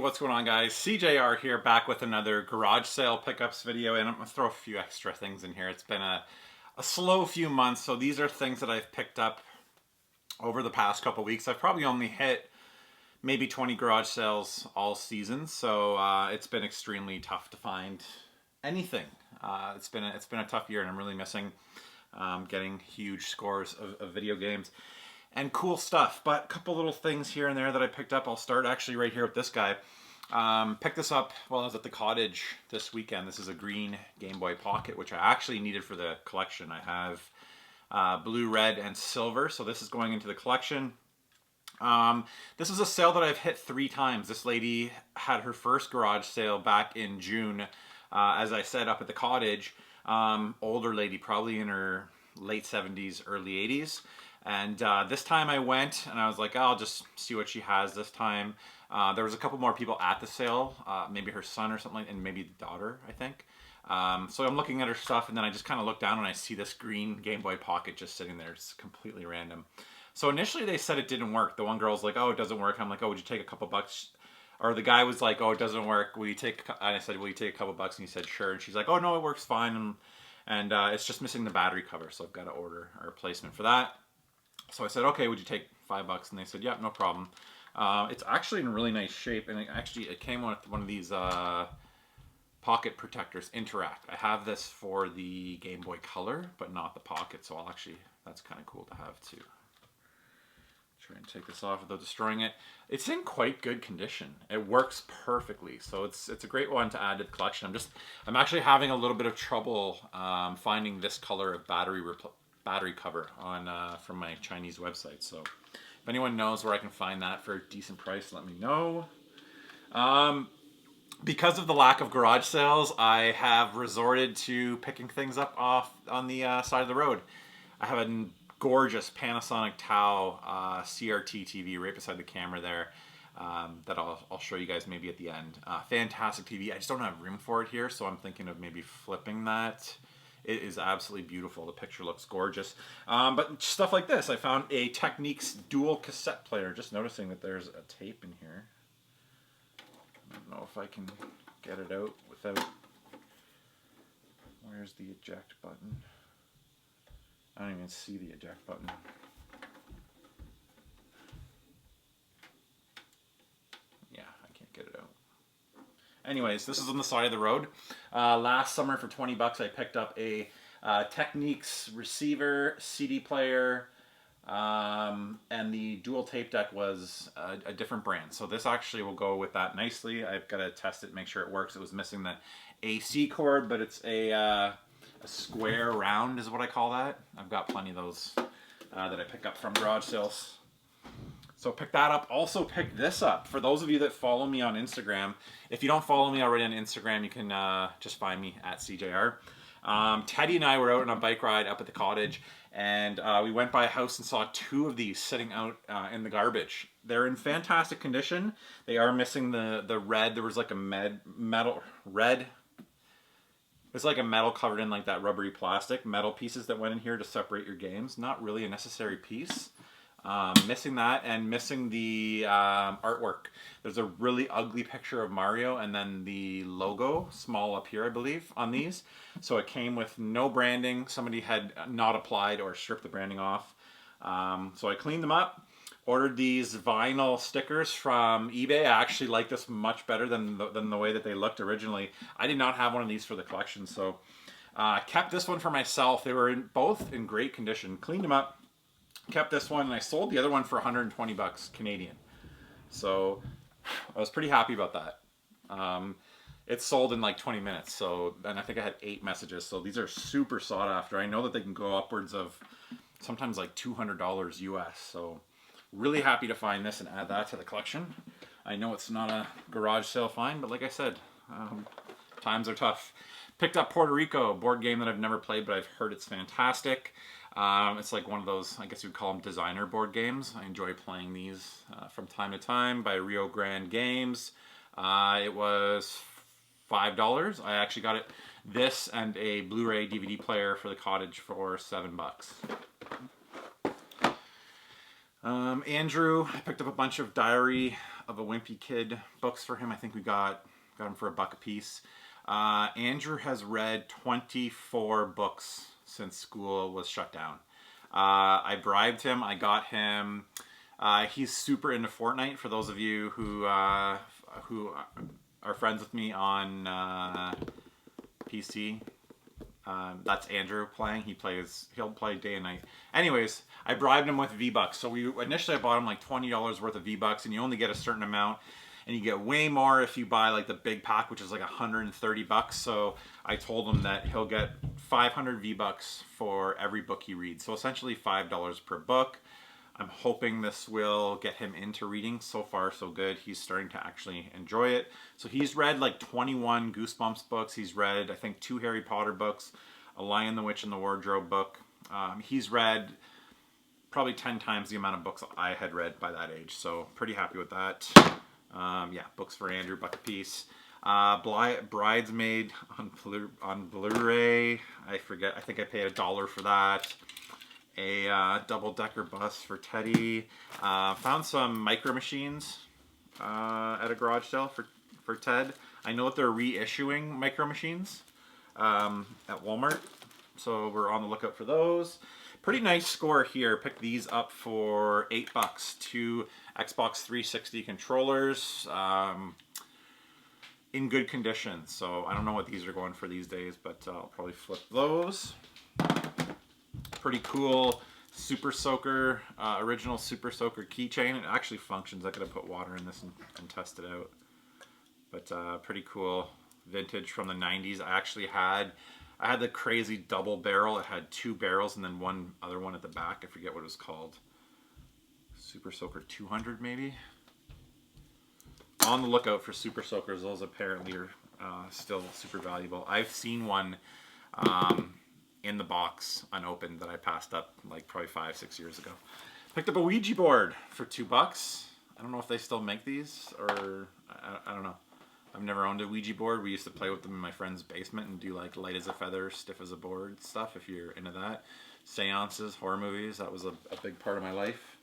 what's going on, guys? SeeJayAre here, back with another garage sale pickups video, and I'm going to throw a few extra things in here. It's been a slow few months, so these are things that I've picked up over the past couple weeks. I've probably only hit maybe 20 garage sales all season, so it's been extremely tough to find anything. It's been a tough year, and I'm really missing getting huge scores of video games and cool stuff. But a couple little things here and there that I picked up. I'll start actually right here with this guy. Picked this up while I was at the cottage this weekend. This is a green Game Boy Pocket, which I actually needed for the collection. I have blue, red, and silver, so this is going into the collection. This is a sale that I've hit 3 times. This lady had her first garage sale back in June, as I said, up at the cottage. Older lady, probably in her late 70s, early 80s. And this time I went and I was like, oh, I'll just see what she has this time. There was a couple more people at the sale, maybe her son or something, and maybe the daughter, I think. So I'm looking at her stuff, and then I just kind of look down and I see this green Game Boy Pocket just sitting there. It's completely random. So initially they said it didn't work. The one girl's like, oh, it doesn't work. I'm like, oh, would you take a couple bucks? Or the guy was like, oh, it doesn't work. Will you take? And I said, will you take a couple bucks? And he said, sure. And she's like, oh, no, it works fine. And it's just missing the battery cover, so I've got to order a replacement for that. So I said, okay, would you take $5? And they said, yeah, no problem. It's actually in really nice shape, and it came with one of these pocket protectors, Interact. I have this for the Game Boy Color, but not the Pocket, so that's kind of cool to have too. Try and take this off without destroying it. It's in quite good condition. It works perfectly, so it's a great one to add to the collection. I'm actually having a little bit of trouble finding this color of battery cover on from my Chinese website. So if anyone knows where I can find that for a decent price, let me know. Because of the lack of garage sales, I have resorted to picking things up off on the side of the road. I have a gorgeous Panasonic Tao CRT TV right beside the camera there that I'll show you guys maybe at the end. Fantastic TV. I just don't have room for it here, so I'm thinking of maybe flipping that. It is absolutely beautiful. The picture looks gorgeous. But stuff like this. I found a Technics dual cassette player. Just noticing that there's a tape in here. I don't know if I can get it out without... Where's the eject button? I don't even see the eject button. Yeah, I can't get it out. Anyways, this is on the side of the road. Last summer for 20 bucks, I picked up a Technics receiver, CD player, and the dual tape deck was a different brand. So this actually will go with that nicely. I've got to test it, make sure it works. It was missing the AC cord, but it's a square round is what I call that. I've got plenty of those that I pick up from garage sales. So pick that up. Also pick this up. For those of you that follow me on Instagram, if you don't follow me already on Instagram, you can just find me at SeeJayAre. Teddy and I were out on a bike ride up at the cottage, and we went by a house and saw 2 of these sitting out in the garbage. They're in fantastic condition. They are missing the red. There was like a metal red. It's like a metal covered in like that rubbery plastic. Metal pieces that went in here to separate your games. Not really a necessary piece. Missing that, and missing the artwork. There's a really ugly picture of Mario and then the logo, small up here I believe, on these. So it came with no branding. Somebody had not applied or stripped the branding off. So I cleaned them up. Ordered these vinyl stickers from eBay. I actually like this much better than the way that they looked originally. I did not have one of these for the collection, so kept this one for myself. They were both in great condition. Cleaned them up, kept this one, and I sold the other one for 120 bucks Canadian. So I was pretty happy about that. It sold in like 20 minutes, and I think I had 8 messages. So these are super sought after. I know that they can go upwards of sometimes like $200 US. So really happy to find this and add that to the collection. I know it's not a garage sale find, but like I said, times are tough. Picked up Puerto Rico, a board game that I've never played, but I've heard it's fantastic. It's like one of those, I guess you'd call them designer board games. I enjoy playing these from time to time by Rio Grande Games. It was $5. I actually got this and a Blu-ray DVD player for the cottage for $7. Andrew, I picked up a bunch of Diary of a Wimpy Kid books for him. I think we got them for $1 a piece. Andrew has read 24 books since school was shut down. I bribed him. I got him. He's super into Fortnite. For those of you who are friends with me on PC, that's Andrew playing. He'll play day and night. Anyways, I bribed him with V-Bucks. So initially I bought him like $20 worth of V-Bucks, and you only get a certain amount, and you get way more if you buy like the big pack, which is like $130. So I told him that he'll get 500 V-Bucks for every book he reads. So essentially $5 per book. I'm hoping this will get him into reading. So far, so good. He's starting to actually enjoy it. So he's read like 21 Goosebumps books. He's read, I think, 2 Harry Potter books, a Lion, the Witch, and the Wardrobe book. He's read probably 10 times the amount of books I had read by that age. So pretty happy with that. Yeah, books for Andrew, $1 a piece. Bridesmaid on Blu-ray. I forget. I think I paid $1 for that. A double-decker bus for Teddy. Found some Micro Machines at a garage sale for Ted. I know that they're reissuing Micro Machines at Walmart, so we're on the lookout for those. Pretty nice score here. Picked these up for $8. 2 Xbox 360 controllers. In good condition, so I don't know what these are going for these days, but I'll probably flip those. Pretty cool Super Soaker, original Super Soaker keychain. It actually functions. I could have put water in this and test it out. But pretty cool, vintage from the 90s. I had the crazy double barrel. It had 2 barrels and then one other one at the back. I forget what it was called. Super Soaker 200 maybe. On the lookout for Super Soakers. Those apparently are still super valuable. I've seen one in the box unopened that I passed up like probably 5-6 years ago. Picked up a Ouija board for $2. I don't know if they still make these, or I don't know. I've never owned a Ouija board. We used to play with them in my friend's basement and do like light as a feather, stiff as a board stuff, if you're into that. Seances, horror movies, that was a big part of my life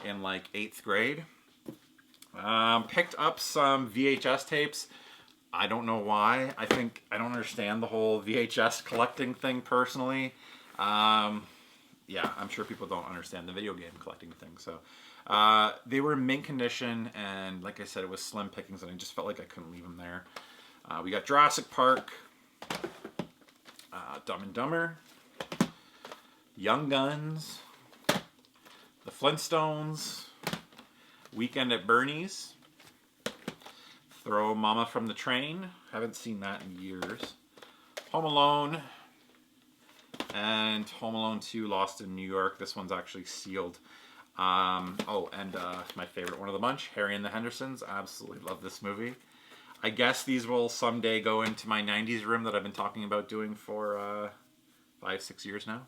in like 8th grade. Picked up some VHS tapes. I don't know why. I don't understand the whole VHS collecting thing personally. Yeah, I'm sure people don't understand the video game collecting thing. So they were in mint condition, and like I said, it was slim pickings, and I just felt like I couldn't leave them there. We got Jurassic Park, Dumb and Dumber, Young Guns, The Flintstones, Weekend at Bernie's, Throw Mama from the Train. Haven't seen that in years. Home Alone. And Home Alone 2, Lost in New York. This one's actually sealed. My favorite one of the bunch, Harry and the Hendersons. Absolutely love this movie. I guess these will someday go into my 90s room that I've been talking about doing for 5-6 years now.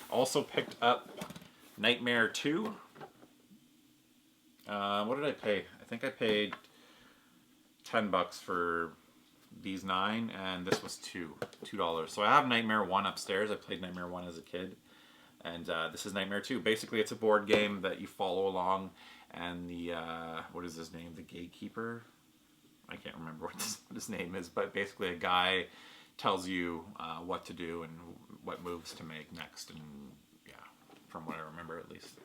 Also picked up Nightmare 2. What did I pay? I think I paid $10 for these 9, and this was $2. So I have Nightmare 1 upstairs. I played Nightmare 1 as a kid, and this is Nightmare 2. Basically, it's a board game that you follow along, and the what is his name? The gatekeeper? I can't remember what his name is, but basically a guy tells you what to do and what moves to make next, and yeah, from what I remember at least.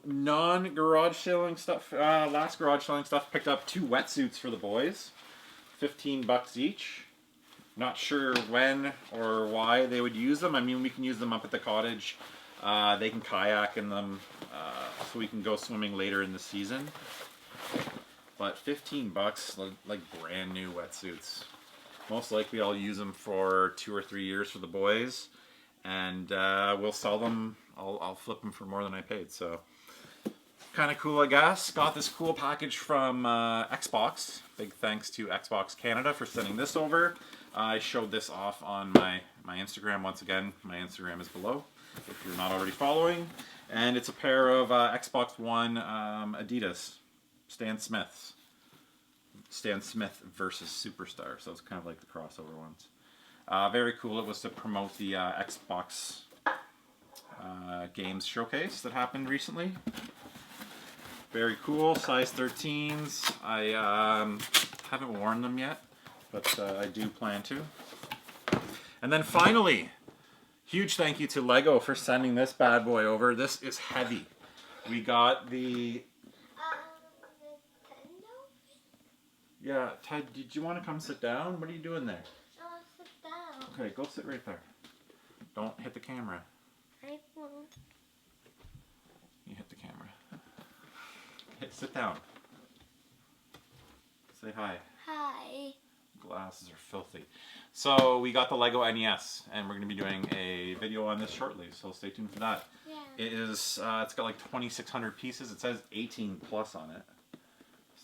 Non-garage selling stuff. Last garage selling stuff. Picked up 2 wetsuits for the boys. $15 each. Not sure when or why they would use them. I mean, we can use them up at the cottage. They can kayak in them, so we can go swimming later in the season. But $15, like brand new wetsuits. Most likely I'll use them for 2 or 3 years for the boys, and we'll sell them. I'll flip them for more than I paid, so kind of cool, I guess. Got this cool package from Xbox. Big thanks to Xbox Canada for sending this over. I showed this off on my Instagram. Once again, my Instagram is below if you're not already following. And it's a pair of Xbox One Adidas Stan Smiths. Stan Smith versus Superstar, so it's kind of like the crossover ones. Very cool. It was to promote the Xbox games showcase that happened recently. Very cool, size 13s. I haven't worn them yet, but I do plan to. And then finally, huge thank you to Lego for sending this bad boy over. This is heavy. We got the... Yeah, Ted, did you want to come sit down? What are you doing there? I want to sit down. Okay, go sit right there. Don't hit the camera. I won't. You hit the camera. Hey, sit down. Say hi. Hi. Glasses are filthy. So we got the Lego NES, and we're going to be doing a video on this shortly, so stay tuned for that. Yeah. It is, it's got like 2,600 pieces. It says 18 plus on it.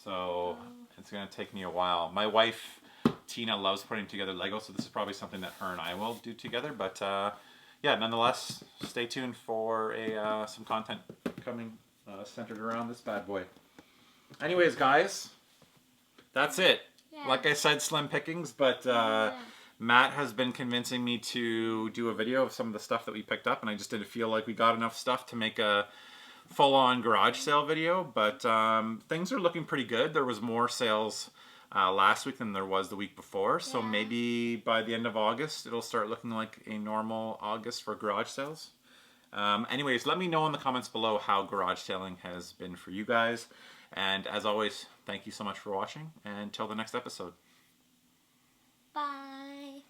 So it's going to take me a while. My wife, Tina, loves putting together Lego, so this is probably something that her and I will do together. But yeah, nonetheless, stay tuned for some content coming centered around this bad boy. Anyways, guys, that's it. Yeah. Like I said, slim pickings, but Matt has been convincing me to do a video of some of the stuff that we picked up, and I just didn't feel like we got enough stuff to make a full-on garage sale video, but things are looking pretty good. There was more sales last week than there was the week before, so maybe by the end of August it'll start looking like a normal August for garage sales. Anyways, let me know in the comments below how garage selling has been for you guys, and as always, thank you so much for watching, and until the next episode. Bye.